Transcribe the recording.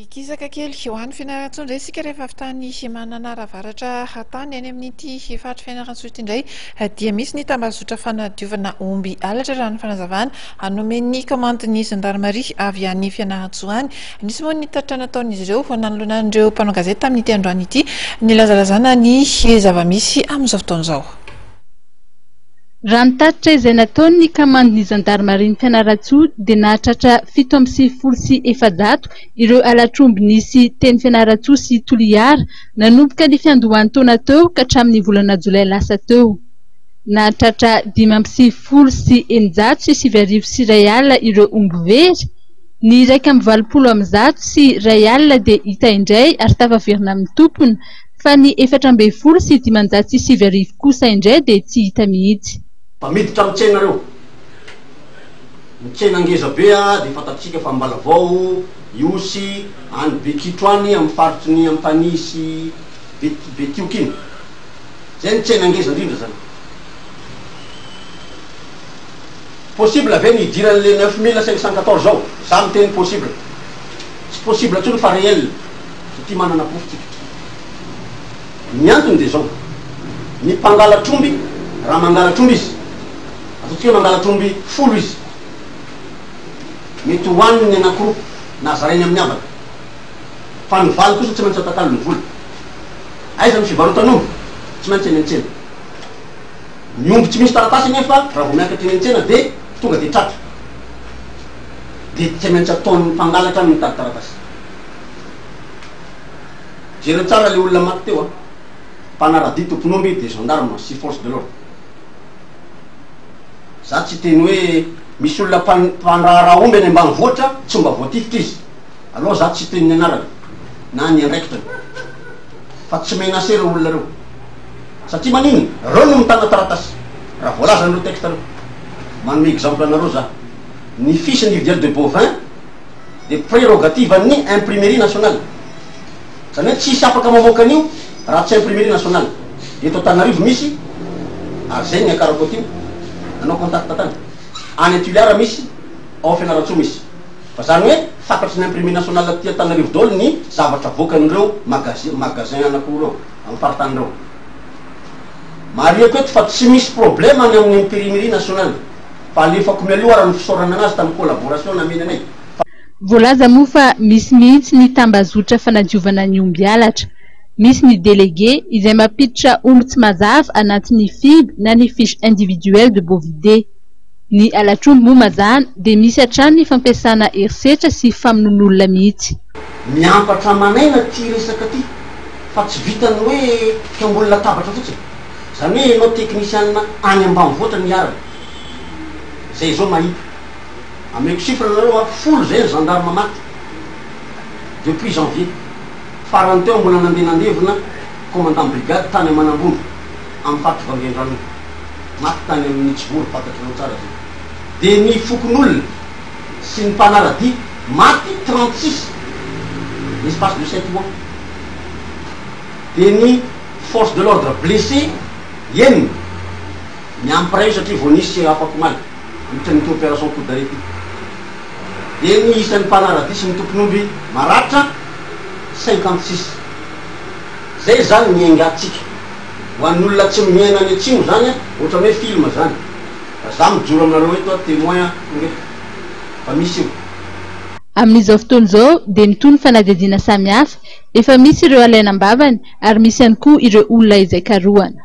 Ikisaka kely ho an'ny fianarantsoa indray isika rehefa avy tany mananara-varatra hatany any amin'ity efatra fianarantsoa ity indray dia misy ny tambazotra fanadiovana omby alatra raha ny fanazavana anomen'ny komandin'ny gendarmerie avy any fianarantsoa any. Nisy moa ny tatra nataon'izy ireo ho nanolonan'ireo mpanao gazety tamin'ity androany ity ny lazalazana ny zava-misy amin'izao fotoan'izao. Raha ny tatitra izay nataon'ny komandin'ny gendarmerie Fianarantsoa dia nahatratra 740 ireo alatr'omby nisy teny Fianarantsoa sy Toliara nanomboka ny fiandohan'ny taona teo ka hatramin'ny volana Jolay lasa teo. Nahatratra 590 ireo omby very, ny 120 sy R1 dia hita indray ary tafaverina amin'ny tompony, fa ny 420 kosa indray dia tsy hita mihitsy. Miditra amin'ny tsenareo mitsena ngeza be dia fatatsika fa Mbalavao, Iosy, any Bekitro any amin'ny faritry ny amin'ny tany sy Betiokiny. Zay ny tsena ngeza indrindra zany. Possible ve ny idiran'le 9514 zao? Za miteny possible. Tsy possible atsony fa réel satria manana profitsika. Ny antony dia zao. Ny mpangalatr'omby raha mangalatr'omby izy atsotsika mangalatr'omby 10 izy mety hoaniny anankiroa na zarainy amin'ny avana fa ny valy kosa tsy maintsy atakalo ny vola. Aiza ny fivarotan'omby tsy maintsy eny an-tsena. Ny omby tsy misy taratasy nefa raha vao miakatra eny an-tsena dia tonga dia tratra dia tsy maintsy ataon'ny mpangalatra amin'ny mitady taratasy. Jereo tsara le olona maty teo mpanarady tompon'omby dia gendarme sy force de l'ordre. Za tsy teny hoe misy olona mpandraharaha omby any ambanivohitra tsy mba voatifitra izy, aloha za tsy teny ny anarany na ny andraikitrany fa tsy menasera olona reo satria maniny reo no mitana taratasy raha voalaza an'ireo texte reo. Manome exemple anareo za ny fiche individuel de bovin de prérogative an'ny imprimerie nationale, zany hoe tsisy afaka mamoaka an'io raha tsy imprimerie nationale. Eto Antananarivo misy ary zay ny akarako atio nanao contact tany any Toliara misy, ao Fianarantsoa misy, fa zany hoe fatatsy ny imprimerie nationale aty Antananarivo daholo ny zavatra voakan'ireo magasin anankiroa amin'ny faritan'ireo. Mariako eto fa tsy misy problème any amin'ny imprimerie nationale fa alefako mialoha raha ny fisaorana anazy tamin'ny collaboration nameny anay. Voalaza moa fa misy mihitsy ny tambazotra fanadiovana ny omby alatra. Misy ny délégué izay mampiditra omby tsy mazava anatin'ny FIB na ny fiche individuelle de bovidé. Ny alatr'omby moa mazana dia misy hatrany ny fampiasana herisetra sy famonoan'olona mihitsy. Miampatra manaina ty resaka ty fa tsy vitany hoe fiamboly latabatra fotsiny. Zany hoe ianao teknisianina any ambanivohitra miarana. Zay zao mahita. Ameko chiffre nareo 10 zay ny gendarme maty depuis janvier. Farany teo mbola nandeha commandant brigade tany Manambombo amin'ny faritry Vangaindrano maty tany amin'ny Tsibory fantatrareo tsara zay. Dia ny fokon'olona sy ny mpanarady maty 36 l'espace de 7 mois. Dia ny force de l'ordre blessé enina miampy ray satria vao nisy afako maly mitran'ity opération coup d'arrêt. Dia ny isan'ny mpanarady sy ny tompon'omby maratra 56. Zay zany miaingatsika ho an'olona tsy miaina any atsimo zany ohatra hoe film zany. Za mijoro aminareo eto témoin fa misy io. Amin'izao fotoan'izao dia mitony fanadihadiana samihafa, efa misy ireo alaina am-bavany ary misy ihany koa ireo olona izay karohana.